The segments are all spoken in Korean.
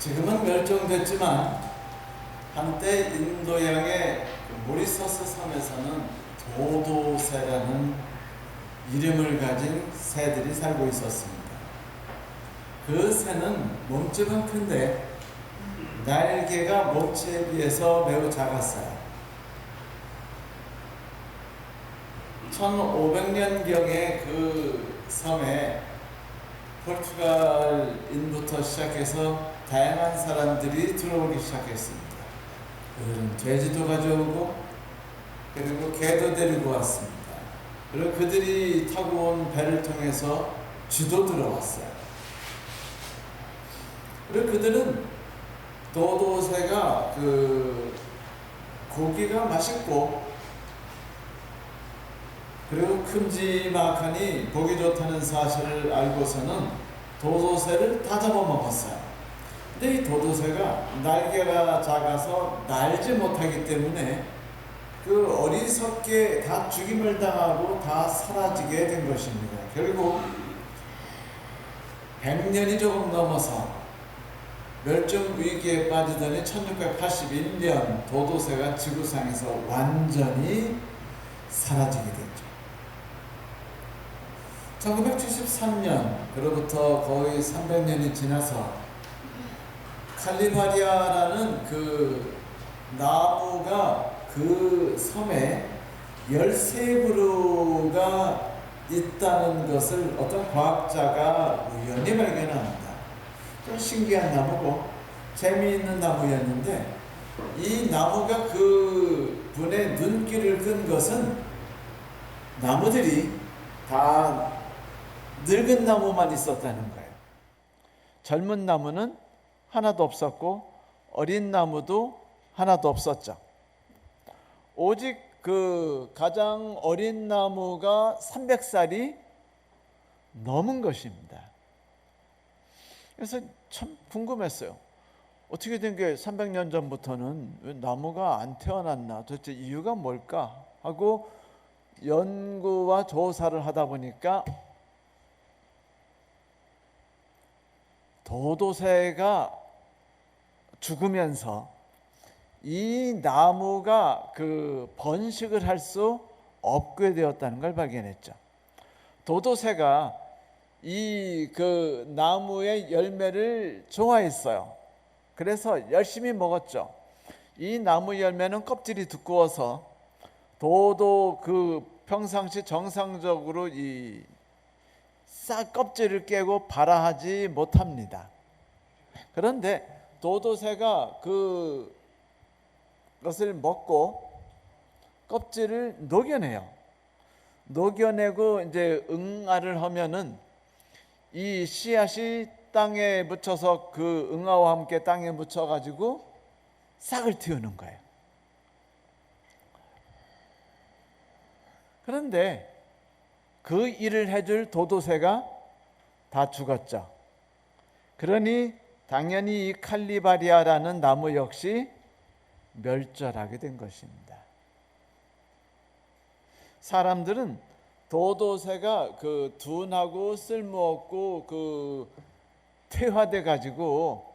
지금은 멸종됐지만 한때 인도양의 모리서스 섬에서는 도도새라는 이름을 가진 새들이 살고 있었습니다. 그 새는 몸집은 큰데 날개가 몸체에 비해서 매우 작았어요. 1500년경에 그 섬에 포르투갈인부터 시작해서 다양한 사람들이 들어오기 시작했습니다. 그들은 돼지도 가져오고 그리고 개도 데리고 왔습니다. 그리고 그들이 타고 온 배를 통해서 쥐도 들어왔어요. 그리고 그들은 도도새가 고기가 맛있고 그리고 큼지막하니 보기 좋다는 사실을 알고서는 도도새를 다 잡아먹었어요. 근데 이 도도새가 날개가 작아서 날지 못하기 때문에 그 어리석게 다 죽임을 당하고 다 사라지게 된 것입니다. 결국 100년이 조금 넘어서 멸종 위기에 빠지더니 1681년 도도새가 지구상에서 완전히 사라지게 됐죠. 1973년, 그로부터 거의 300년이 지나서 칼리마리아라는 그 나무가 그 섬에 13그루가 있다는 것을 어떤 과학자가 우연히 발견합니다. 좀 신기한 나무고 재미있는 나무였는데 이 나무가 그 분의 눈길을 끈 것은 나무들이 다 늙은 나무만 있었다는 거예요. 젊은 나무는 하나도 없었고 어린 나무도 하나도 없었죠. 오직 그 가장 어린 나무가 300살이 넘은 것입니다. 그래서 참 궁금했어요. 어떻게 된 게 300년 전부터는 왜 나무가 안 태어났나? 도대체 이유가 뭘까? 하고 연구와 조사를 하다 보니까 도도새가 죽으면서 이 나무가 그 번식을 할 수 없게 되었다는 걸 발견했죠. 도도새가 이 그 나무의 열매를 좋아했어요. 그래서 열심히 먹었죠. 이 나무 열매는 껍질이 두꺼워서 도도 그 평상시 정상적으로 이 싹 껍질을 깨고 발아하지 못합니다. 그런데 도도새가 그것을 먹고 껍질을 녹여내요. 녹여내고 이제 응아를 하면은 이 씨앗이 땅에 묻혀서 그 응아와 함께 땅에 묻혀가지고 싹을 틔우는 거예요. 그런데 그 일을 해줄 도도새가 다 죽었죠. 그러니 당연히 이 칼리바리아라는 나무 역시 멸절하게 된 것입니다. 사람들은 도도새가 그 둔하고 쓸모없고 그 퇴화돼 가지고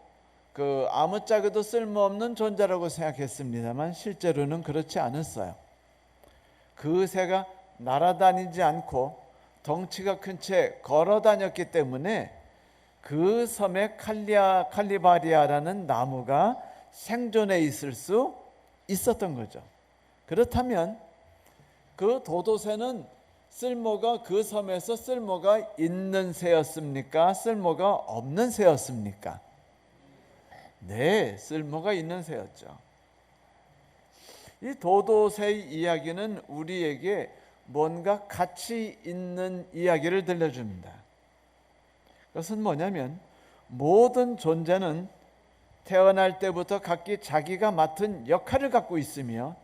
그 아무짝에도 쓸모없는 존재라고 생각했습니다만 실제로는 그렇지 않았어요. 그 새가 날아다니지 않고 덩치가 큰 채 걸어 다녔기 때문에 그 섬에 칼리바리아라는 나무가 생존해 있을 수 있었던 거죠. 그렇다면 그 도도새는 쓸모가 그 섬에서 쓸모가 있는 새였습니까? 쓸모가 없는 새였습니까? 네, 쓸모가 있는 새였죠. 이 도도새의 이야기는 우리에게 뭔가 가치 있는 이야기를 들려줍니다. 그것은 뭐냐면 모든 존재는 태어날 때부터 각기 자기가 맡은 역할을 갖고 있으며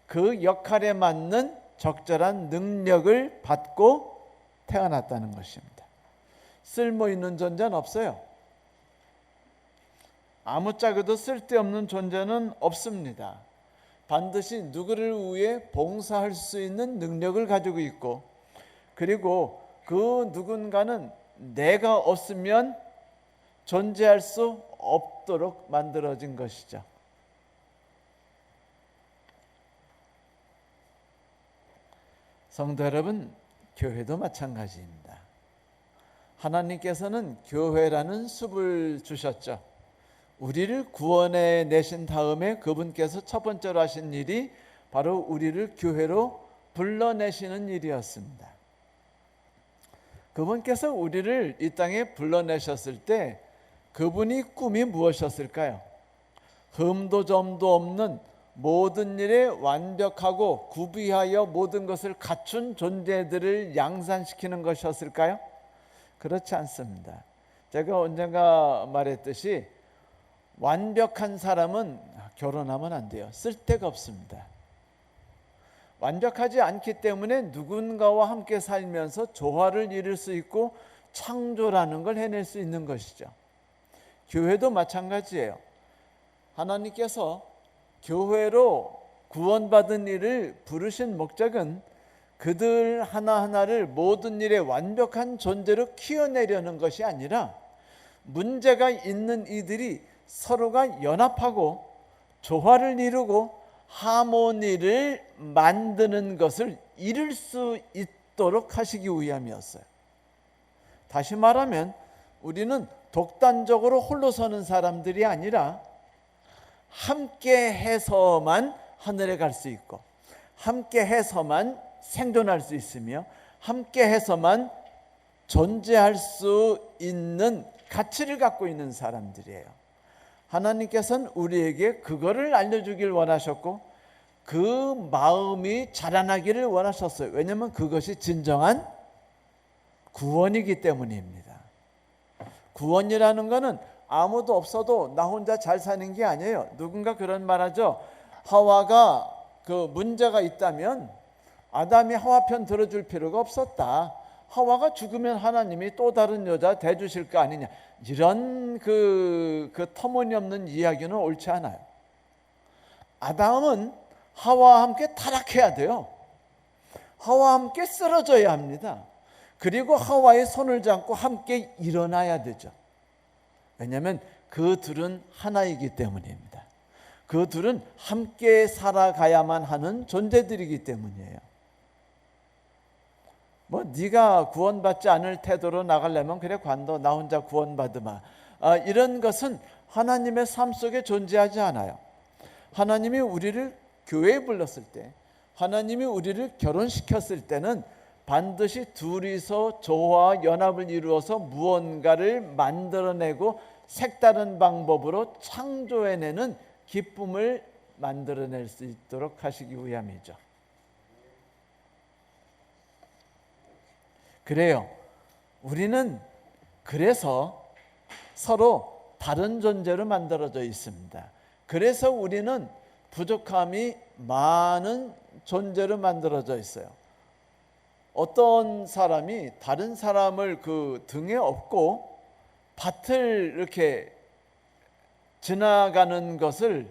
그 역할에 맞는 적절한 능력을 받고 태어났다는 것입니다. 쓸모 있는 존재는 없어요. 아무짝에도 쓸데없는 존재는 없습니다. 반드시 누구를 위해 봉사할 수 있는 능력을 가지고 있고 그리고 그 누군가는 내가 없으면 존재할 수 없도록 만들어진 것이죠. 성도 여러분, 교회도 마찬가지입니다. 하나님께서는 교회라는 숲을 주셨죠. 우리를 구원해 내신 다음에 그분께서 첫 번째로 하신 일이 바로 우리를 교회로 불러내시는 일이었습니다. 그분께서 우리를 이 땅에 불러내셨을 때 그분이 꿈이 무엇이었을까요? 흠도 점도 없는 모든 일에 완벽하고 구비하여 모든 것을 갖춘 존재들을 양산시키는 것이었을까요? 그렇지 않습니다. 제가 언젠가 말했듯이 완벽한 사람은 결혼하면 안 돼요. 쓸데가 없습니다. 완벽하지 않기 때문에 누군가와 함께 살면서 조화를 이룰 수 있고 창조라는 걸 해낼 수 있는 것이죠. 교회도 마찬가지예요. 하나님께서 교회로 구원받은 이를 부르신 목적은 그들 하나하나를 모든 일에 완벽한 존재로 키워내려는 것이 아니라 문제가 있는 이들이 서로가 연합하고 조화를 이루고 하모니를 만드는 것을 이룰 수 있도록 하시기 위함이었어요. 다시 말하면 우리는 독단적으로 홀로 서는 사람들이 아니라 함께 해서만 하늘에 갈 수 있고 함께 해서만 생존할 수 있으며 함께 해서만 존재할 수 있는 가치를 갖고 있는 사람들이에요. 하나님께서는 우리에게 그거를 알려주길 원하셨고 그 마음이 자라나기를 원하셨어요. 왜냐하면 그것이 진정한 구원이기 때문입니다. 구원이라는 것은 아무도 없어도 나 혼자 잘 사는 게 아니에요. 누군가 그런 말하죠. 하와가 그 문제가 있다면 아담이 하와 편 들어줄 필요가 없었다. 하와가 죽으면 하나님이 또 다른 여자 대주실 거 아니냐. 이런 그 터무니없는 이야기는 옳지 않아요. 아담은 하와와 함께 타락해야 돼요. 하와와 함께 쓰러져야 합니다. 그리고 하와의 손을 잡고 함께 일어나야 되죠. 왜냐하면 그 둘은 하나이기 때문입니다. 그 둘은 함께 살아가야만 하는 존재들이기 때문이에요. 뭐 네가 구원받지 않을 태도로 나가려면 그래 관둬 나 혼자 구원받으마. 이런 것은 하나님의 삶 속에 존재하지 않아요. 하나님이 우리를 교회에 불렀을 때, 하나님이 우리를 결혼시켰을 때는 반드시 둘이서 조화와 연합을 이루어서 무언가를 만들어내고 색다른 방법으로 창조해내는 기쁨을 만들어낼 수 있도록 하시기 위함이죠. 그래요. 우리는 그래서 서로 다른 존재로 만들어져 있습니다. 그래서 우리는 부족함이 많은 존재로 만들어져 있어요. 어떤 사람이 다른 사람을 그 등에 업고 밭을 이렇게 지나가는 것을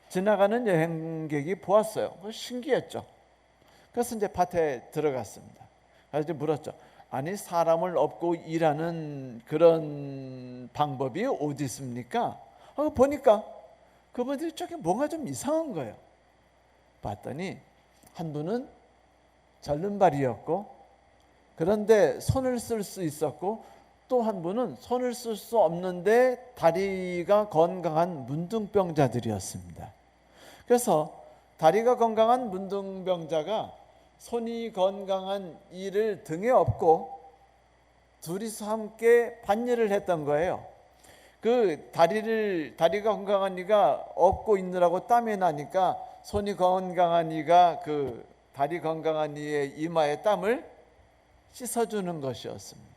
지나가는 여행객이 보았어요. 신기했죠. 그래서 이제 밭에 들어갔습니다. 그래서 물었죠. 아니 사람을 업고 일하는 그런 방법이 어디 있습니까? 보니까 그분들이 저게 뭔가 좀 이상한 거예요. 봤더니 한 분은 절름발이었고 그런데 손을 쓸 수 있었고 또 한 분은 손을 쓸 수 없는데 다리가 건강한 문둥병자들이었습니다. 그래서 다리가 건강한 문둥병자가 손이 건강한 이를 등에 업고 둘이서 함께 밭일을 했던 거예요. 그 다리가 건강한 이가 업고 있느라고 땀이 나니까 손이 건강한 이가 그 다리 건강한 이의 이마에 땀을 씻어주는 것이었습니다.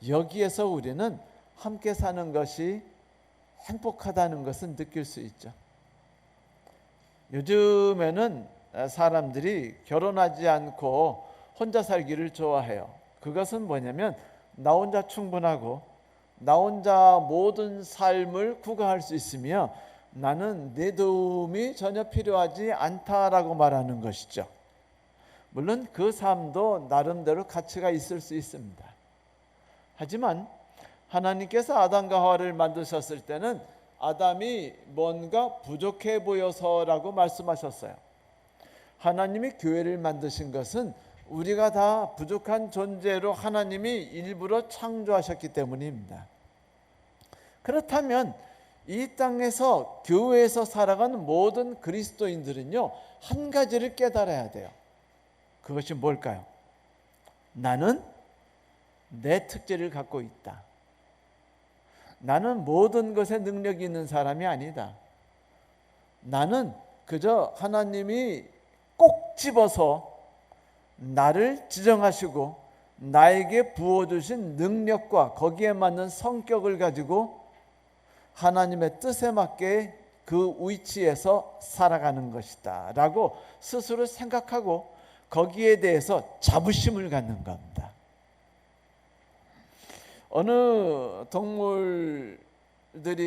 여기에서 우리는 함께 사는 것이 행복하다는 것은 느낄 수 있죠. 요즘에는 사람들이 결혼하지 않고 혼자 살기를 좋아해요. 그것은 뭐냐면 나 혼자 충분하고 나 혼자 모든 삶을 구가할 수 있으며 나는 내 도움이 전혀 필요하지 않다라고 말하는 것이죠. 물론 그 삶도 나름대로 가치가 있을 수 있습니다. 하지만 하나님께서 아담과 하와를 만드셨을 때는 아담이 뭔가 부족해 보여서라고 말씀하셨어요. 하나님이 교회를 만드신 것은 우리가 다 부족한 존재로 하나님이 일부러 창조하셨기 때문입니다. 그렇다면 이 땅에서 교회에서 살아가는 모든 그리스도인들은요, 한 가지를 깨달아야 돼요. 그것이 뭘까요? 나는 내 특질을 갖고 있다. 나는 모든 것에 능력이 있는 사람이 아니다. 나는 그저 하나님이 꼭 집어서 나를 지정하시고 나에게 부어주신 능력과 거기에 맞는 성격을 가지고 하나님의 뜻에 맞게 그 위치에서 살아가는 것이다 라고 스스로 생각하고 거기에 대해서 자부심을 갖는 겁니다. 어느 동물들이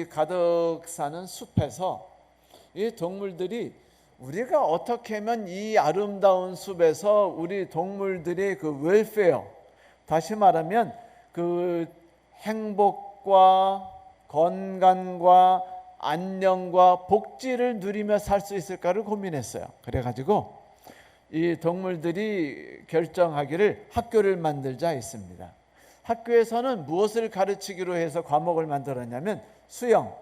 가득 사는 숲에서 이 동물들이 우리가 어떻게 하면 이 아름다운 숲에서 우리 동물들의 그 웰페어, 다시 말하면 그 행복과 건강과 안녕과 복지를 누리며 살 수 있을까를 고민했어요. 그래가지고 이 동물들이 결정하기를 학교를 만들자 했습니다. 학교에서는 무엇을 가르치기로 해서 과목을 만들었냐면 수영,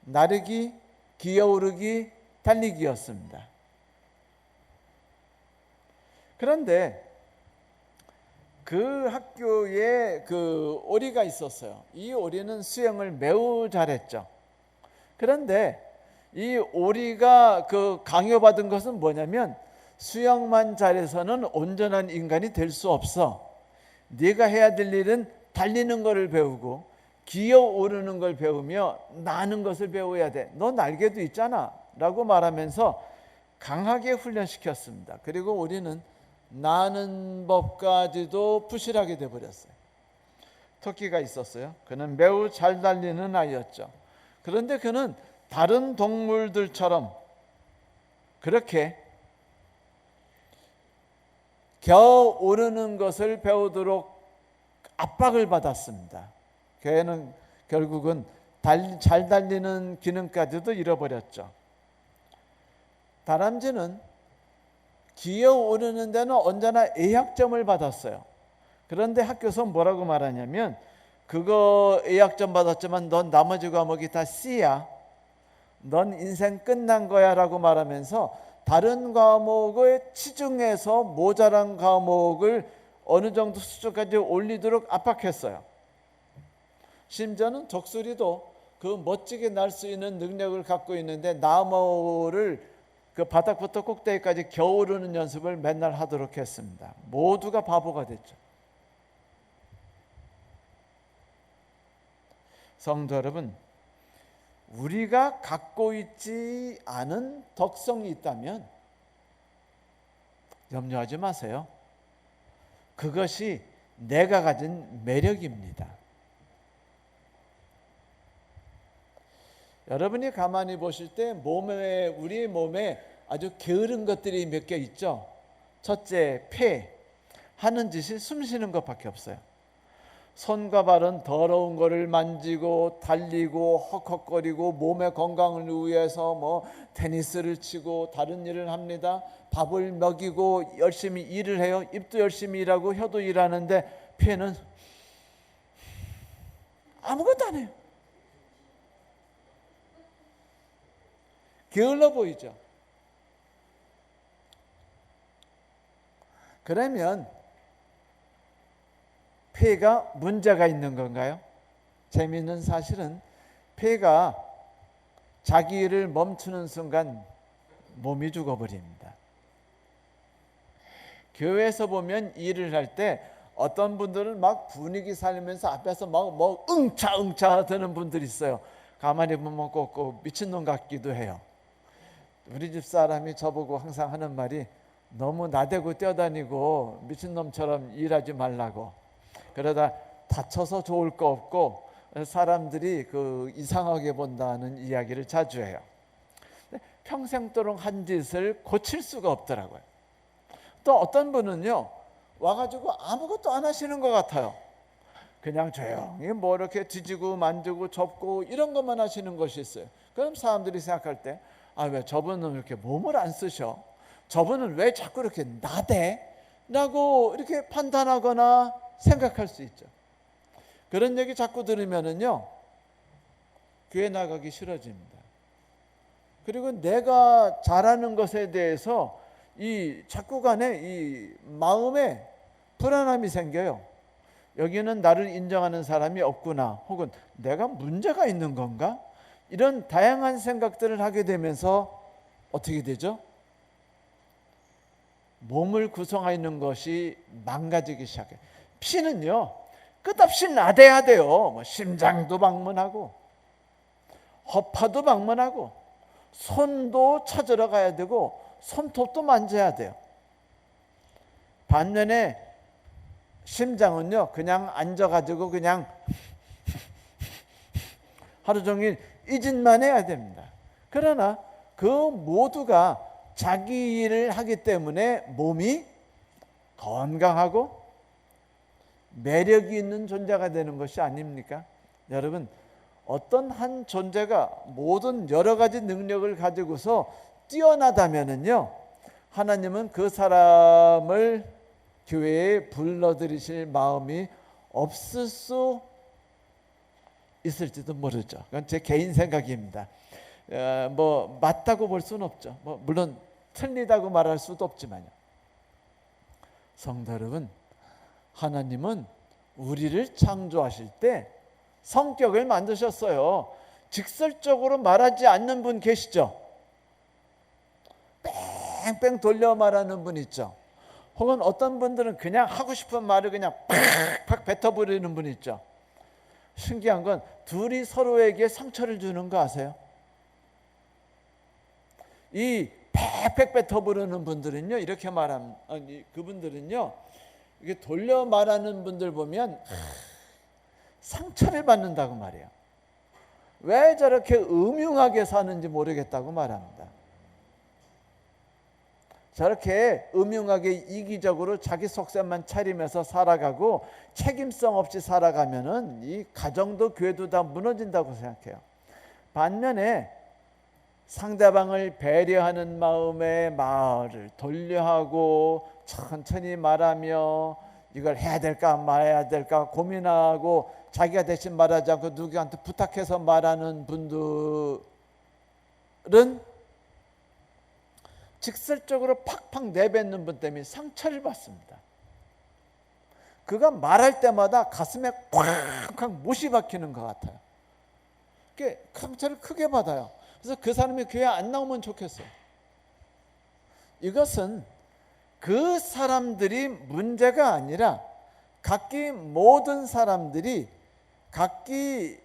나르기, 기어오르기, 달리기였습니다. 그런데 그 학교에 그 오리가 있었어요. 이 오리는 수영을 매우 잘했죠. 그런데 이 오리가 그 강요받은 것은 뭐냐면 수영만 잘해서는 온전한 인간이 될 수 없어. 네가 해야 될 일은 달리는 것을 배우고 기어오르는 걸 배우며 나는 것을 배워야 돼. 너 날개도 있잖아 라고 말하면서 강하게 훈련시켰습니다. 그리고 우리는 나는 법까지도 부실하게 돼버렸어요. 토끼가 있었어요. 그는 매우 잘 달리는 아이였죠. 그런데 그는 다른 동물들처럼 그렇게 겨오르는 것을 배우도록 압박을 받았습니다. 걔는 결국은 잘 달리는 기능까지도 잃어버렸죠. 다람쥐는 기어오르는 데는 언제나 A학점을 받았어요. 그런데 학교에서 뭐라고 말하냐면 그거 A학점 받았지만 넌 나머지 과목이 다 C야. 넌 인생 끝난 거야 라고 말하면서 다른 과목을 치중해서 모자란 과목을 어느 정도 수준까지 올리도록 압박했어요. 심지어는 독수리도 그 멋지게 날 수 있는 능력을 갖고 있는데 나무를 그 바닥부터 꼭대기까지 겨오르는 연습을 맨날 하도록 했습니다. 모두가 바보가 됐죠. 성도 여러분, 우리가 갖고 있지 않은 덕성이 있다면 염려하지 마세요. 그것이 내가 가진 매력입니다. 여러분이 가만히 보실 때 우리 몸에 아주 게으른 것들이 몇 개 있죠. 첫째, 폐. 하는 짓이 숨 쉬는 것밖에 없어요. 손과 발은 더러운 거를 만지고 달리고 헉헉거리고 몸의 건강을 위해서 테니스를 치고 다른 일을 합니다. 밥을 먹이고 열심히 일을 해요. 입도 열심히 일하고 혀도 일하는데 폐는 아무것도 안 해요. 게을러 보이죠. 그러면 폐가 문제가 있는 건가요? 재미있는 사실은 폐가 자기 일을 멈추는 순간 몸이 죽어버립니다. 교회에서 보면 일을 할 때 어떤 분들은 막 분위기 살리면서 앞에서 막 응차 드는 분들이 있어요. 가만히 보면 꼭 미친놈 같기도 해요. 우리 집 사람이 저보고 항상 하는 말이 너무 나대고 뛰어다니고 미친놈처럼 일하지 말라고. 그러다 다쳐서 좋을 거 없고 사람들이 이상하게 본다는 이야기를 자주 해요. 평생도록 한 짓을 고칠 수가 없더라고요. 또 어떤 분은요 와가지고 아무것도 안 하시는 것 같아요. 그냥 조용히 뭐 이렇게 뒤지고 만지고 접고 이런 것만 하시는 것이 있어요. 그럼 사람들이 생각할 때 왜 저분은 이렇게 몸을 안 쓰셔? 저분은 왜 자꾸 이렇게 나대? 라고 이렇게 판단하거나 생각할 수 있죠. 그런 얘기 자꾸 들으면은요, 교회 나가기 싫어집니다. 그리고 내가 잘하는 것에 대해서 자꾸 간에 이 마음에 불안함이 생겨요. 여기는 나를 인정하는 사람이 없구나, 혹은 내가 문제가 있는 건가? 이런 다양한 생각들을 하게 되면서 어떻게 되죠? 몸을 구성하는 것이 망가지기 시작해요. 피는요, 끝없이 나대야 돼요. 뭐 심장도 방문하고 허파도 방문하고 손도 찾으러 가야 되고 손톱도 만져야 돼요. 반면에 심장은요, 그냥 앉아가지고 그냥 하루 종일 이 짓만 해야 됩니다. 그러나 그 모두가 자기 일을 하기 때문에 몸이 건강하고 매력이 있는 존재가 되는 것이 아닙니까? 여러분, 어떤 한 존재가 모든 여러 가지 능력을 가지고서 뛰어나다면은요, 하나님은 그 사람을 교회에 불러들이실 마음이 없을 수 있을지도 모르죠. 그건 제 개인 생각입니다. 뭐 맞다고 볼 수는 없죠. 물론 틀리다고 말할 수도 없지만요. 성도 여러분, 하나님은 우리를 창조하실 때 성격을 만드셨어요. 직설적으로 말하지 않는 분 계시죠? 뺑뺑 돌려 말하는 분 있죠? 혹은 어떤 분들은 그냥 하고 싶은 말을 그냥 팍팍 뱉어버리는 분 있죠? 신기한 건 둘이 서로에게 상처를 주는 거 아세요? 이 팩팩 뱉어버리는 분들은요, 이렇게 말하면, 그분들은요, 이게 돌려 말하는 분들 보면 상처를 받는다고 말해요. 왜 저렇게 음흉하게 사는지 모르겠다고 말합니다. 저렇게 음흉하게 이기적으로 자기 속셈만 차리면서 살아가고 책임성 없이 살아가면은 이 가정도 교회도 다 무너진다고 생각해요. 반면에 상대방을 배려하는 마음에 말을 돌려하고 천천히 말하며 이걸 해야 될까 말아야 될까 고민하고 자기가 대신 말하지 않고 누구한테 부탁해서 말하는 분들은 직설적으로 팍팍 내뱉는 분 때문에 상처를 받습니다. 그가 말할 때마다 가슴에 꽉꽉 못이 박히는 것 같아요. 그게 상처를 크게 받아요. 그래서 그 사람이 교회 안 나오면 좋겠어요. 이것은 그 사람들이 문제가 아니라 각기 모든 사람들이, 각기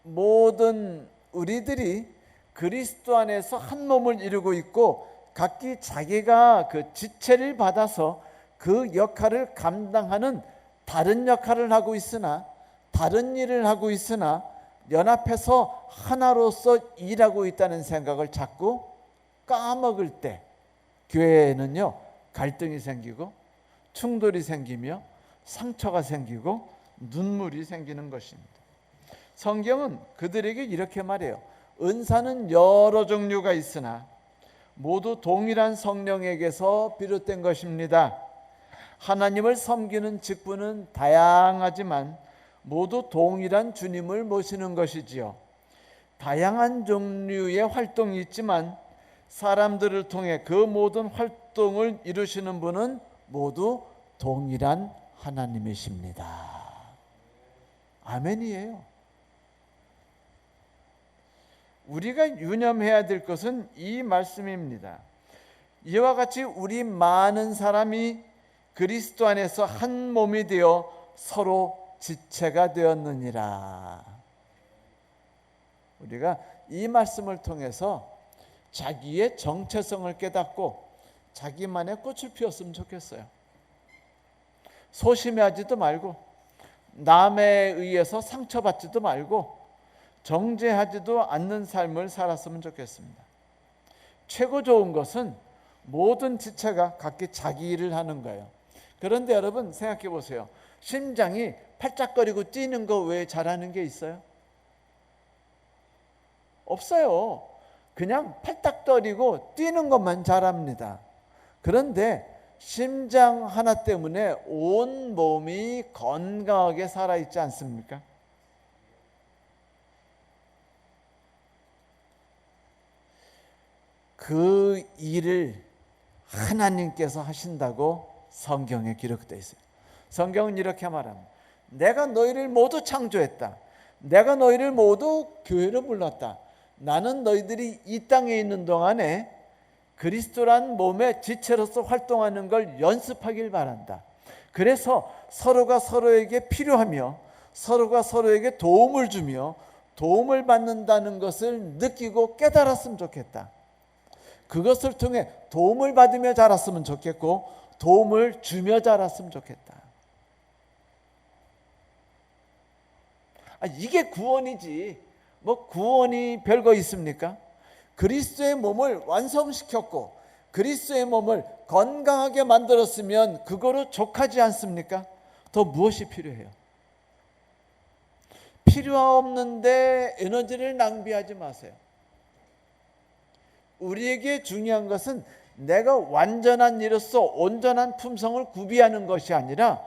모든 우리들이 그리스도 안에서 한 몸을 이루고 있고 각기 자기가 그 지체를 받아서 그 역할을 감당하는 다른 역할을 하고 있으나, 다른 일을 하고 있으나 연합해서 하나로서 일하고 있다는 생각을 자꾸 까먹을 때 교회에는요, 갈등이 생기고 충돌이 생기며 상처가 생기고 눈물이 생기는 것입니다. 성경은 그들에게 이렇게 말해요. 은사는 여러 종류가 있으나 모두 동일한 성령에게서 비롯된 것입니다. 하나님을 섬기는 직분은 다양하지만 모두 동일한 주님을 모시는 것이지요. 다양한 종류의 활동이 있지만 사람들을 통해 그 모든 활동을 이루시는 분은 모두 동일한 하나님이십니다. 아멘이에요. 우리가 유념해야 될 것은 이 말씀입니다. 이와 같이 우리 많은 사람이 그리스도 안에서 한 몸이 되어 서로 지체가 되었느니라. 우리가 이 말씀을 통해서 자기의 정체성을 깨닫고 자기만의 꽃을 피웠으면 좋겠어요. 소심해하지도 말고 남에 의해서 상처받지도 말고 정죄하지도 않는 삶을 살았으면 좋겠습니다. 최고 좋은 것은 모든 지체가 각기 자기 일을 하는 거예요. 그런데 여러분 생각해 보세요. 심장이 팔짝거리고 뛰는 거 외에 잘하는 게 있어요? 없어요. 그냥 팔딱거리고 뛰는 것만 잘합니다. 그런데 심장 하나 때문에 온 몸이 건강하게 살아있지 않습니까? 그 일을 하나님께서 하신다고 성경에 기록되어 있어요. 성경은 이렇게 말합니다. 내가 너희를 모두 창조했다. 내가 너희를 모두 교회로 불렀다. 나는 너희들이 이 땅에 있는 동안에 그리스도란 몸의 지체로서 활동하는 걸 연습하길 바란다. 그래서 서로가 서로에게 필요하며 서로가 서로에게 도움을 주며 도움을 받는다는 것을 느끼고 깨달았으면 좋겠다. 그것을 통해 도움을 받으며 자랐으면 좋겠고 도움을 주며 자랐으면 좋겠다. 이게 구원이지. 뭐 구원이 별거 있습니까? 그리스도의 몸을 완성시켰고 그리스도의 몸을 건강하게 만들었으면 그거로 족하지 않습니까? 더 무엇이 필요해요? 필요 없는데 에너지를 낭비하지 마세요. 우리에게 중요한 것은 내가 완전한 이로서 온전한 품성을 구비하는 것이 아니라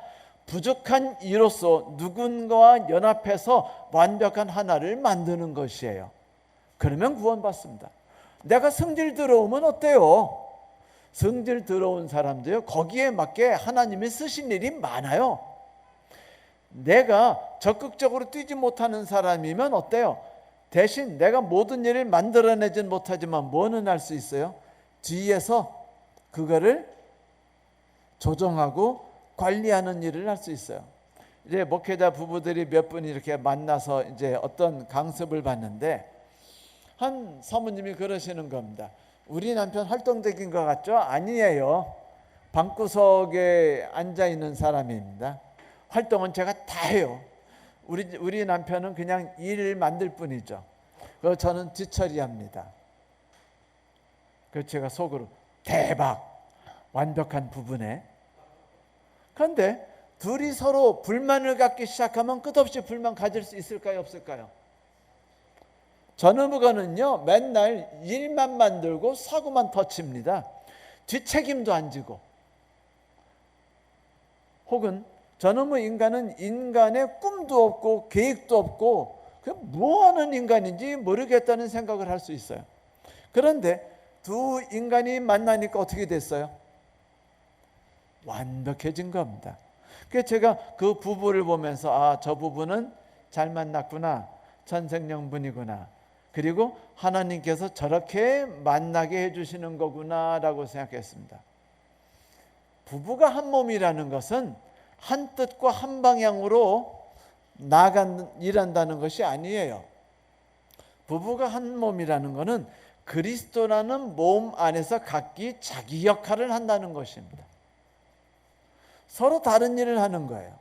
부족한 이로서 누군가와 연합해서 완벽한 하나를 만드는 것이에요. 그러면 구원받습니다. 내가 성질 들어오면 어때요? 성질 들어온 사람도요, 거기에 맞게 하나님이 쓰신 일이 많아요. 내가 적극적으로 뛰지 못하는 사람이면 어때요? 대신 내가 모든 일을 만들어내진 못하지만 뭐는 할 수 있어요? 뒤에서 그거를 조정하고 관리하는 일을 할 수 있어요. 이제 목회자 부부들이 몇 분 이렇게 만나서 이제 어떤 강습을 받는데 한 사모님이 그러시는 겁니다. 우리 남편 활동적인 것 같죠? 아니에요. 방구석에 앉아 있는 사람입니다. 활동은 제가 다 해요. 우리 남편은 그냥 일을 만들 뿐이죠. 그래서 저는 뒤처리합니다. 그래서 제가 속으로 대박, 완벽한 부부네. 그런데 둘이 서로 불만을 갖기 시작하면 끝없이 불만 가질 수 있을까요, 없을까요? 전후부가는요 맨날 일만 만들고 사고만 터칩니다. 뒷책임도 안 지고. 혹은 전후부 인간은 인간의 꿈도 없고 계획도 없고 뭐하는 인간인지 모르겠다는 생각을 할 수 있어요. 그런데 두 인간이 만나니까 어떻게 됐어요? 완벽해진 겁니다. 그래서 제가 그 부부를 보면서 저 부부는 잘 만났구나, 천생연분이구나, 그리고 하나님께서 저렇게 만나게 해주시는 거구나 라고 생각했습니다. 부부가 한 몸이라는 것은 한 뜻과 한 방향으로 일한다는 것이 아니에요. 부부가 한 몸이라는 것은 그리스도라는 몸 안에서 각기 자기 역할을 한다는 것입니다. 서로 다른 일을 하는 거예요.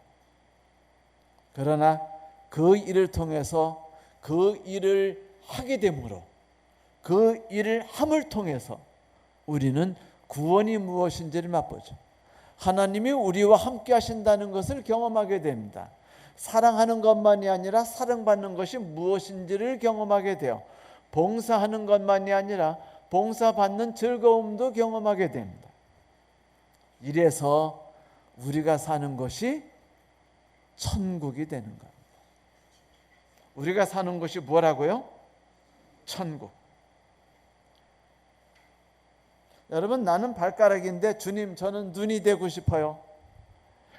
그러나 그 일을 통해서 그 일을 하게 되므로 그 일을 함을 통해서 우리는 구원이 무엇인지를 맛보죠. 하나님이 우리와 함께 하신다는 것을 경험하게 됩니다. 사랑하는 것만이 아니라 사랑받는 것이 무엇인지를 경험하게 돼요. 봉사하는 것만이 아니라 봉사받는 즐거움도 경험하게 됩니다. 이래서 우리가 사는 것이 천국이 되는 겁니다. 우리가 사는 것이 뭐라고요? 천국. 여러분, 나는 발가락인데 주님, 저는 눈이 되고 싶어요.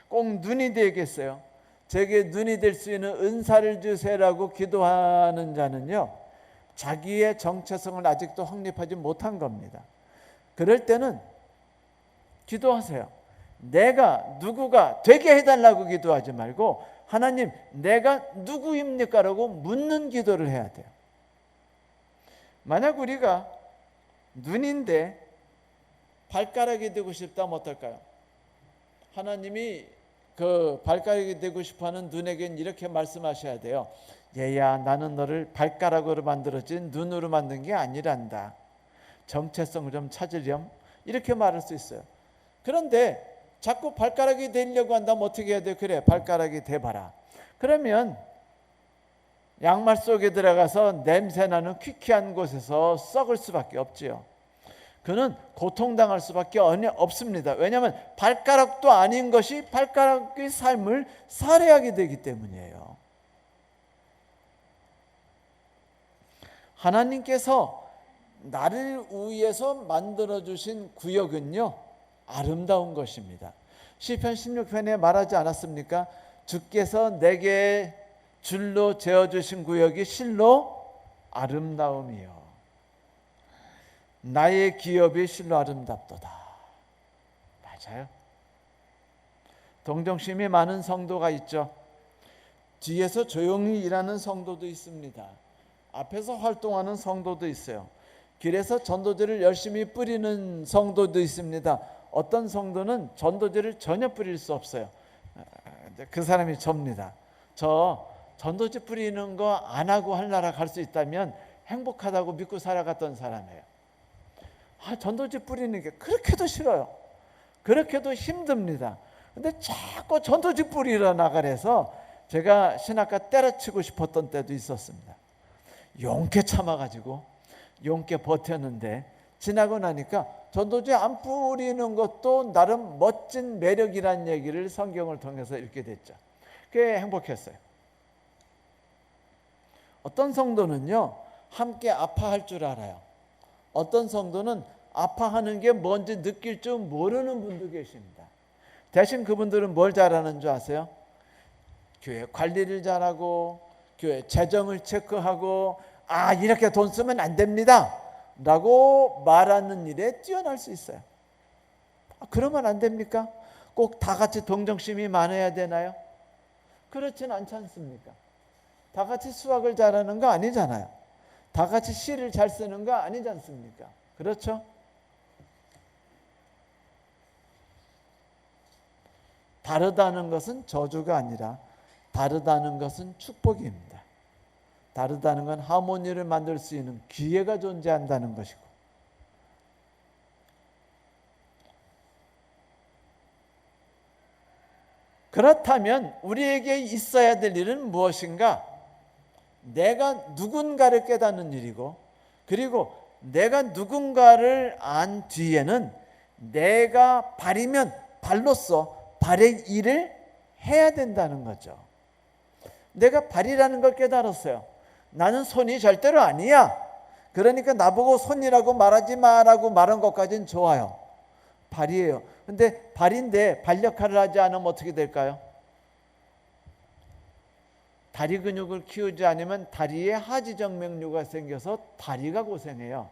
꼭 눈이 되겠어요. 제게 눈이 될 수 있는 은사를 주세요라고 기도하는 자는요, 자기의 정체성을 아직도 확립하지 못한 겁니다. 그럴 때는 기도하세요. 내가 누구가 되게 해달라고 기도하지 말고 하나님, 내가 누구입니까? 라고 묻는 기도를 해야 돼요. 만약 우리가 눈인데 발가락이 되고 싶다면 어떨까요? 하나님이 그 발가락이 되고 싶어하는 눈에겐 이렇게 말씀하셔야 돼요. 얘야, 나는 너를 발가락으로 만들어진 눈으로 만든 게 아니란다. 정체성을 좀 찾으렴. 이렇게 말할 수 있어요. 그런데 자꾸 발가락이 되려고 한다면 어떻게 해야 돼? 그래, 발가락이 돼봐라. 그러면 양말 속에 들어가서 냄새나는 퀴퀴한 곳에서 썩을 수밖에 없지요. 그는 고통당할 수밖에 없습니다. 왜냐하면 발가락도 아닌 것이 발가락의 삶을 살해하게 되기 때문이에요. 하나님께서 나를 위해서 만들어주신 구역은요, 아름다운 것입니다. 시편 16편에 말하지 않았습니까? 주께서 내게 줄로 재어주신 구역이 실로 아름다움이요, 나의 기업이 실로 아름답도다. 맞아요. 동정심이 많은 성도가 있죠. 뒤에서 조용히 일하는 성도도 있습니다. 앞에서 활동하는 성도도 있어요. 길에서 전도지를 열심히 뿌리는 성도도 있습니다. 어떤 성도는 전도지를 전혀 뿌릴 수 없어요. 그 사람이 접니다. 저 전도지 뿌리는 거 안 하고 하늘나라 갈 수 있다면 행복하다고 믿고 살아갔던 사람이에요. 전도지 뿌리는 게 그렇게도 싫어요. 그렇게도 힘듭니다. 근데 자꾸 전도지 뿌리러 나가래서 제가 신학과 때려치고 싶었던 때도 있었습니다. 용케 참아가지고 용케 버텼는데, 지나고 나니까 전도지 안 뿌리는 것도 나름 멋진 매력이라는 얘기를 성경을 통해서 읽게 됐죠. 꽤 행복했어요. 어떤 성도는요, 함께 아파할 줄 알아요. 어떤 성도는 아파하는 게 뭔지 느낄 줄 모르는 분도 계십니다. 대신 그분들은 뭘 잘하는 줄 아세요? 교회 관리를 잘하고, 교회 재정을 체크하고, 이렇게 돈 쓰면 안 됩니다 라고 말하는 일에 뛰어날 수 있어요. 그러면 안 됩니까? 꼭 다 같이 동정심이 많아야 되나요? 그렇진 않지 않습니까? 다 같이 수학을 잘하는 거 아니잖아요. 다 같이 시를 잘 쓰는 거 아니지 않습니까? 그렇죠? 다르다는 것은 저주가 아니라 다르다는 것은 축복입니다. 다르다는 건 하모니를 만들 수 있는 기회가 존재한다는 것이고, 그렇다면 우리에게 있어야 될 일은 무엇인가? 내가 누군가를 깨닫는 일이고, 그리고 내가 누군가를 안 뒤에는 내가 발이면 발로서 발의 일을 해야 된다는 거죠. 내가 발이라는 걸 깨달았어요. 나는 손이 절대로 아니야. 그러니까 나보고 손이라고 말하지 마라고 말한 것까지는 좋아요. 발이에요. 근데 발인데 발 역할을 하지 않으면 어떻게 될까요? 다리 근육을 키우지 않으면 다리에 하지정맥류가 생겨서 다리가 고생해요.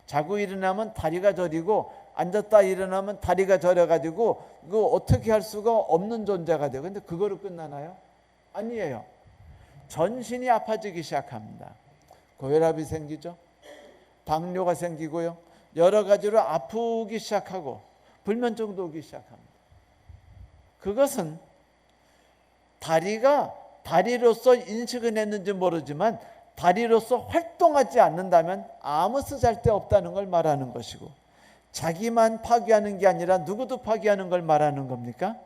자고 일어나면 다리가 저리고, 앉았다 일어나면 다리가 저려가지고 그거 어떻게 할 수가 없는 존재가 돼요. 근데 그거로 끝나나요? 아니에요. 전신이 아파지기 시작합니다. 고혈압이 생기죠. 당뇨가 생기고요. 여러 가지로 아프기 시작하고 불면증도 오기 시작합니다. 그것은 다리가 다리로서 인식은 했는지 모르지만 다리로서 활동하지 않는다면 아무 쓰잘데 없다는 걸 말하는 것이고, 자기만 파괴하는 게 아니라 누구도 파괴하는 걸 말하는 겁니까?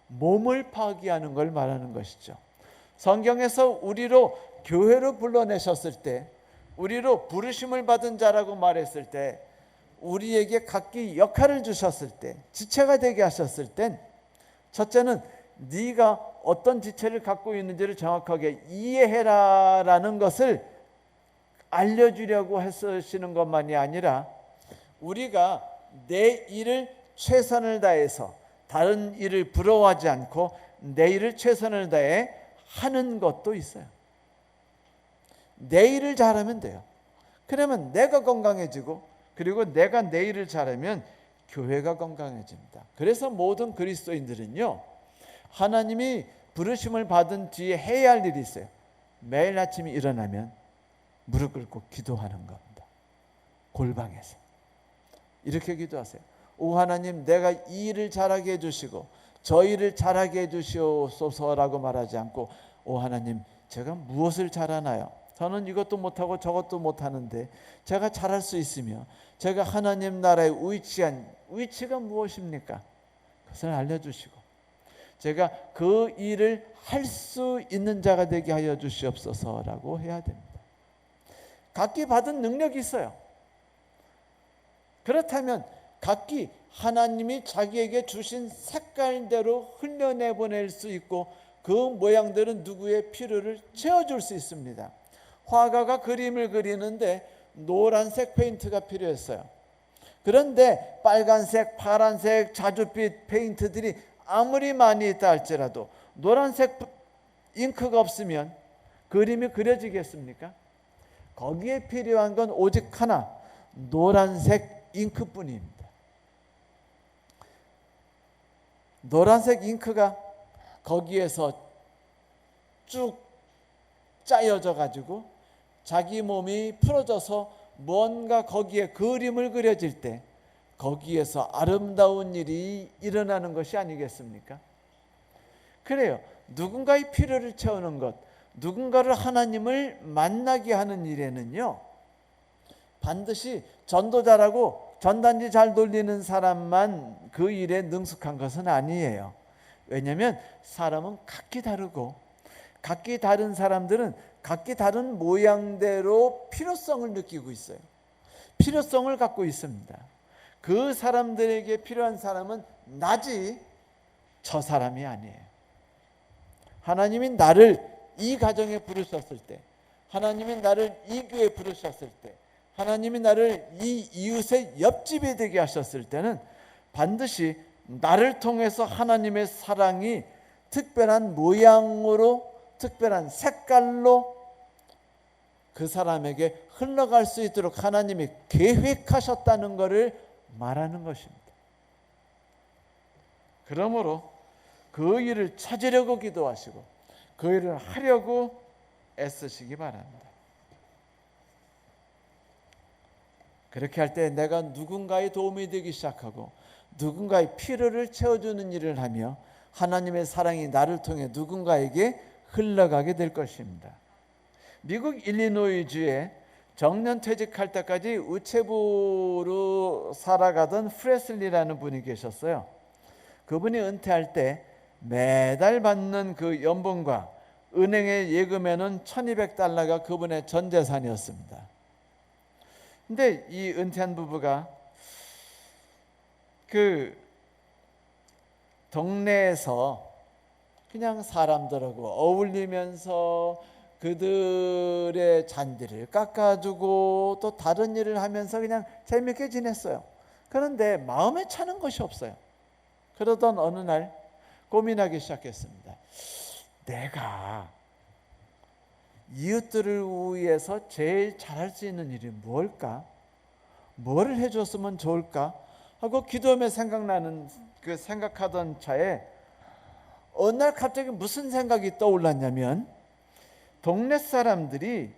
몸을 파괴하는 걸 말하는 것이죠. 성경에서 우리로 교회로 불러내셨을 때, 우리로 부르심을 받은 자라고 말했을 때, 우리에게 각기 역할을 주셨을 때, 지체가 되게 하셨을 땐, 첫째는 네가 어떤 지체를 갖고 있는지를 정확하게 이해해라라는 것을 알려주려고 하시는 것만이 아니라, 우리가 내 일을 최선을 다해서 다른 일을 부러워하지 않고 내 일을 최선을 다해 하는 것도 있어요. 내 일을 잘하면 돼요. 그러면 내가 건강해지고, 그리고 내가 내 일을 잘하면 교회가 건강해집니다. 그래서 모든 그리스도인들은요, 하나님이 부르심을 받은 뒤에 해야 할 일이 있어요. 매일 아침에 일어나면 무릎 꿇고 기도하는 겁니다. 골방에서 이렇게 기도하세요. 오 하나님, 내가 이 일을 잘하게 해주시고 저 일을 잘하게 해주시옵소서라고 말하지 않고, 오 하나님, 제가 무엇을 잘하나요? 저는 이것도 못하고 저것도 못하는데 제가 잘할 수 있으며, 제가 하나님 나라에 위치한 위치가 무엇입니까? 그것을 알려주시고 제가 그 일을 할 수 있는 자가 되게 하여 주시옵소서라고 해야 됩니다. 각기 받은 능력이 있어요. 그렇다면 각기 하나님이 자기에게 주신 색깔대로 흘려내보낼 수 있고 그 모양들은 누구의 필요를 채워줄 수 있습니다. 화가가 그림을 그리는데 노란색 페인트가 필요했어요. 그런데 빨간색, 파란색, 자줏빛 페인트들이 아무리 많이 있다 할지라도 노란색 잉크가 없으면 그림이 그려지겠습니까? 거기에 필요한 건 오직 하나, 노란색 잉크뿐입니다. 노란색 잉크가 거기에서 쭉 짜여져 가지고 자기 몸이 풀어져서 뭔가 거기에 그림을 그려질 때 거기에서 아름다운 일이 일어나는 것이 아니겠습니까? 그래요. 누군가의 필요를 채우는 것, 누군가를 하나님을 만나게 하는 일에는요, 반드시 전도자라고 전단지 잘 돌리는 사람만 그 일에 능숙한 것은 아니에요. 왜냐하면 사람은 각기 다르고 각기 다른 사람들은 각기 다른 모양대로 필요성을 느끼고 있어요. 필요성을 갖고 있습니다. 그 사람들에게 필요한 사람은 나지 저 사람이 아니에요. 하나님이 나를 이 가정에 부르셨을 때, 하나님이 나를 이 교회에 부르셨을 때, 하나님이 나를 이 이웃의 옆집에 되게 하셨을 때는 반드시 나를 통해서 하나님의 사랑이 특별한 모양으로, 특별한 색깔로 그 사람에게 흘러갈 수 있도록 하나님이 계획하셨다는 것을 말하는 것입니다. 그러므로 그 일을 찾으려고 기도하시고 그 일을 하려고 애쓰시기 바랍니다. 그렇게 할 때 내가 누군가의 도움이 되기 시작하고 누군가의 필요를 채워주는 일을 하며 하나님의 사랑이 나를 통해 누군가에게 흘러가게 될 것입니다. 미국 일리노이주에 정년 퇴직할 때까지 우체부로 살아가던 프레슬리라는 분이 계셨어요. 그분이 은퇴할 때 매달 받는 그 연봉과 은행에 예금에는 $1200가 그분의 전 재산이었습니다. 근데 이 은퇴한 부부가 그 동네에서 그냥 사람들하고 어울리면서 그들의 잔디를 깎아주고 또 다른 일을 하면서 그냥 재밌게 지냈어요. 그런데 마음에 차는 것이 없어요. 그러던 어느 날 고민하기 시작했습니다. 내가 이웃들을 위해서 제일 잘할 수 있는 일이 뭘까? 뭐를 해줬으면 좋을까? 하고 기도하며 생각하던 차에 어느 날 갑자기 무슨 생각이 떠올랐냐면 동네 사람들이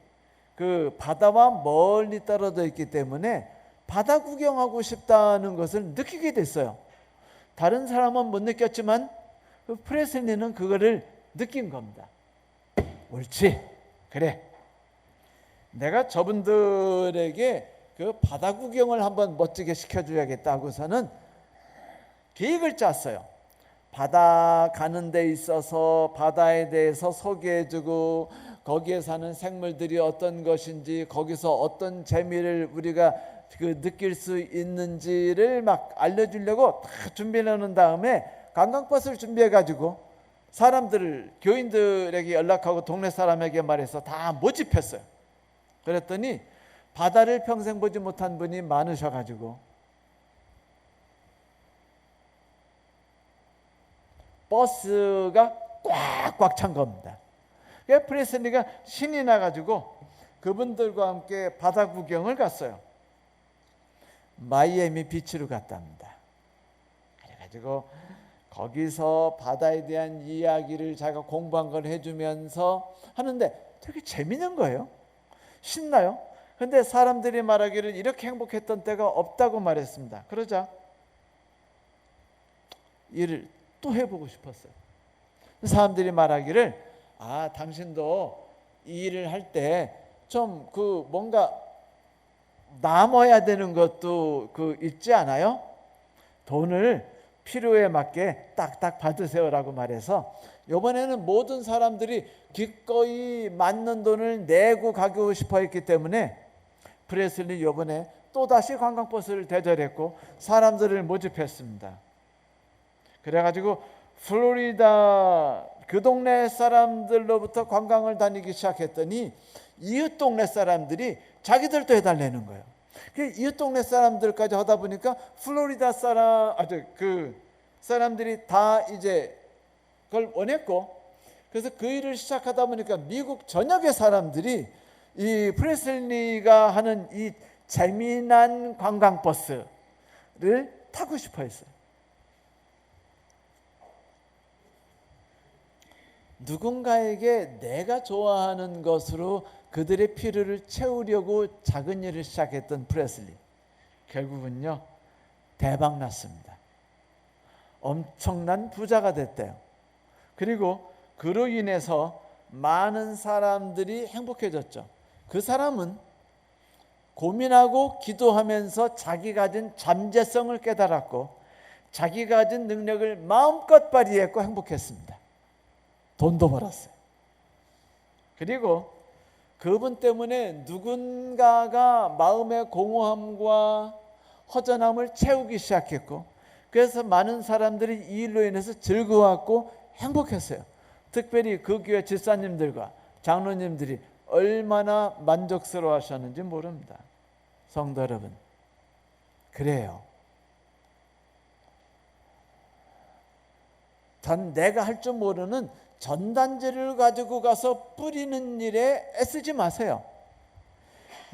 그 바다와 멀리 떨어져 있기 때문에 바다 구경하고 싶다는 것을 느끼게 됐어요. 다른 사람은 못 느꼈지만 그 프레슬리는 그거를 느낀 겁니다. 옳지, 그래. 내가 저분들에게 그 바다 구경을 한번 멋지게 시켜줘야겠다고서는 계획을 짰어요. 바다 가는 데 있어서 바다에 대해서 소개해주고 거기에 사는 생물들이 어떤 것인지 거기서 어떤 재미를 우리가 그 느낄 수 있는지를 막 알려주려고 다 준비해 놓은 다음에 관광버스를 준비해가지고 사람들을 교인들에게 연락하고 동네 사람에게 말해서 다 모집했어요. 그랬더니 바다를 평생 보지 못한 분이 많으셔가지고 버스가 꽉꽉 찬 겁니다. 그래서 프레슬리가 신이 나가지고 그분들과 함께 바다 구경을 갔어요. 마이애미 비치로 갔답니다. 그래가지고 거기서 바다에 대한 이야기를 자기가 공부한 걸 해주면서 하는데 되게 재밌는 거예요. 신나요. 그런데 사람들이 말하기를 이렇게 행복했던 때가 없다고 말했습니다. 그러자 일을 또 해보고 싶었어요. 사람들이 말하기를 당신도 이 일을 할 때 좀 그 뭔가 남아야 되는 것도 그 있지 않아요? 돈을 필요에 맞게 딱딱 받으세요라고 말해서 이번에는 모든 사람들이 기꺼이 맞는 돈을 내고 가고 싶어 했기 때문에 프레슬리 이번에 또다시 관광버스를 대절했고 사람들을 모집했습니다. 그래가지고 플로리다 그 동네 사람들로부터 관광을 다니기 시작했더니 이웃 동네 사람들이 자기들도 해달라는 거예요. 이웃 동네 사람들까지 하다 보니까 플로리다 그 사람들이 다 이제 그걸 원했고, 그래서 그 일을 시작하다 보니까 미국 전역의 사람들이 이 프레슬리가 하는 이 재미난 관광버스를 타고 싶어 했어요. 누군가에게 내가 좋아하는 것으로 그들의 필요를 채우려고 작은 일을 시작했던 프레슬리, 결국은요 대박 났습니다. 엄청난 부자가 됐대요. 그리고 그로 인해서 많은 사람들이 행복해졌죠. 그 사람은 고민하고 기도하면서 자기 가진 잠재성을 깨달았고 자기 가진 능력을 마음껏 발휘했고 행복했습니다. 돈도 벌었어요. 그리고 그분 때문에 누군가가 마음의 공허함과 허전함을 채우기 시작했고, 그래서 많은 사람들이 이 일로 인해서 즐거웠고 행복했어요. 특별히 그 교회 집사님들과 장로님들이 얼마나 만족스러워 하셨는지 모릅니다. 성도 여러분, 그래요. 내가 할 줄 모르는 전단지를 가지고 가서 뿌리는 일에 애쓰지 마세요.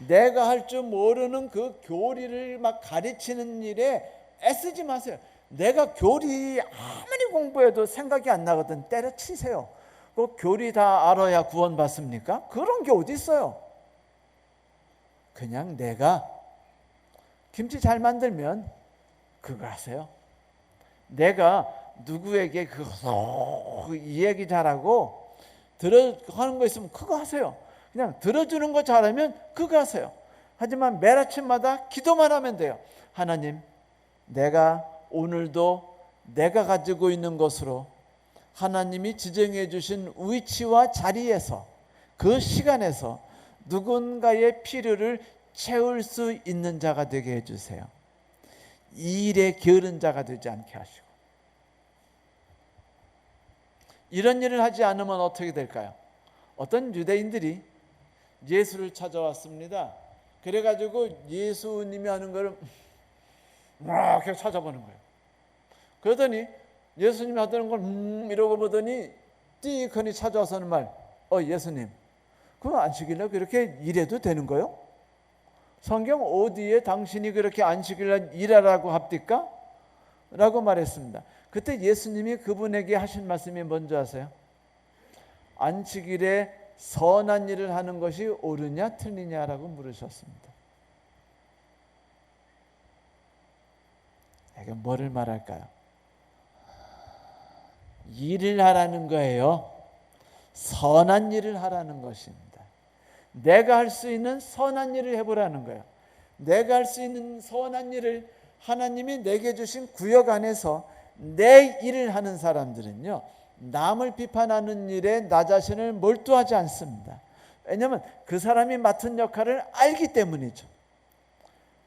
내가 할 줄 모르는 그 교리를 막 가르치는 일에 애쓰지 마세요. 내가 교리 아무리 공부해도 생각이 안 나거든 때려치세요. 그 교리 다 알아야 구원 받습니까? 그런 게 어디 있어요? 그냥 내가 김치 잘 만들면 그거 하세요. 내가 누구에게 이 얘기 잘하고 하는 거 있으면 그거 하세요. 그냥 들어주는 거 잘하면 그거 하세요. 하지만 매일 아침마다 기도만 하면 돼요. 하나님, 내가 오늘도 내가 가지고 있는 것으로 하나님이 지정해 주신 위치와 자리에서 그 시간에서 누군가의 필요를 채울 수 있는 자가 되게 해주세요. 이 일에 게으른 자가 되지 않게 하시고. 이런 일을 하지 않으면 어떻게 될까요? 어떤 유대인들이 예수를 찾아왔습니다. 그래가지고 예수님이 하는 거를 막 계속 찾아보는 거예요. 그러더니 예수님이 하던 걸 이러고 보더니 띠익하니 찾아와서는 예수님, 그거 안식일날 그렇게 일해도 되는 거요? 성경 어디에 당신이 그렇게 안식일날 일하라고 합니까? 라고 말했습니다. 그때 예수님이 그분에게 하신 말씀이 뭔지 아세요? 안식일에 선한 일을 하는 것이 옳으냐 틀리냐라고 물으셨습니다. 이게 뭐를 말할까요? 일을 하라는 거예요. 선한 일을 하라는 것입니다. 내가 할 수 있는 선한 일을 해보라는 거예요. 내가 할 수 있는 선한 일을 하나님이 내게 주신 구역 안에서 내 일을 하는 사람들은요, 남을 비판하는 일에 나 자신을 몰두하지 않습니다. 왜냐하면 그 사람이 맡은 역할을 알기 때문이죠.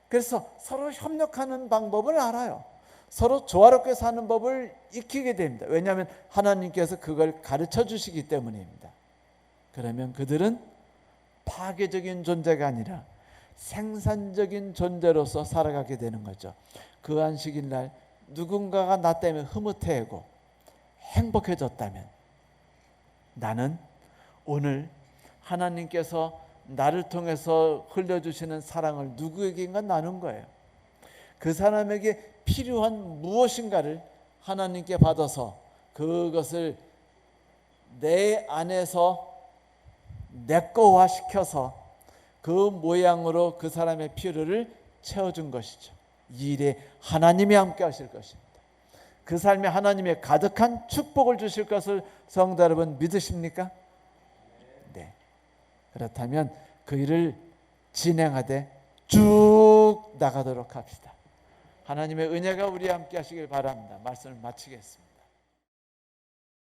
그래서 서로 협력하는 방법을 알아요. 서로 조화롭게 사는 법을 익히게 됩니다. 왜냐하면 하나님께서 그걸 가르쳐 주시기 때문입니다. 그러면 그들은 파괴적인 존재가 아니라 생산적인 존재로서 살아가게 되는 거죠. 그 안식일 날 누군가가 나 때문에 흐뭇해하고 행복해졌다면 나는 오늘 하나님께서 나를 통해서 흘려주시는 사랑을 누구에게인가 나눈 거예요. 그 사람에게 필요한 무엇인가를 하나님께 받아서 그것을 내 안에서 내 거화시켜서 그 모양으로 그 사람의 필요를 채워준 것이죠. 이 일에 하나님이 함께 하실 것입니다. 그 삶에 하나님의 가득한 축복을 주실 것을 성도 여러분 믿으십니까? 네. 그렇다면 그 일을 진행하되 쭉 나가도록 합시다. 하나님의 은혜가 우리 함께 하시길 바랍니다. 말씀을 마치겠습니다.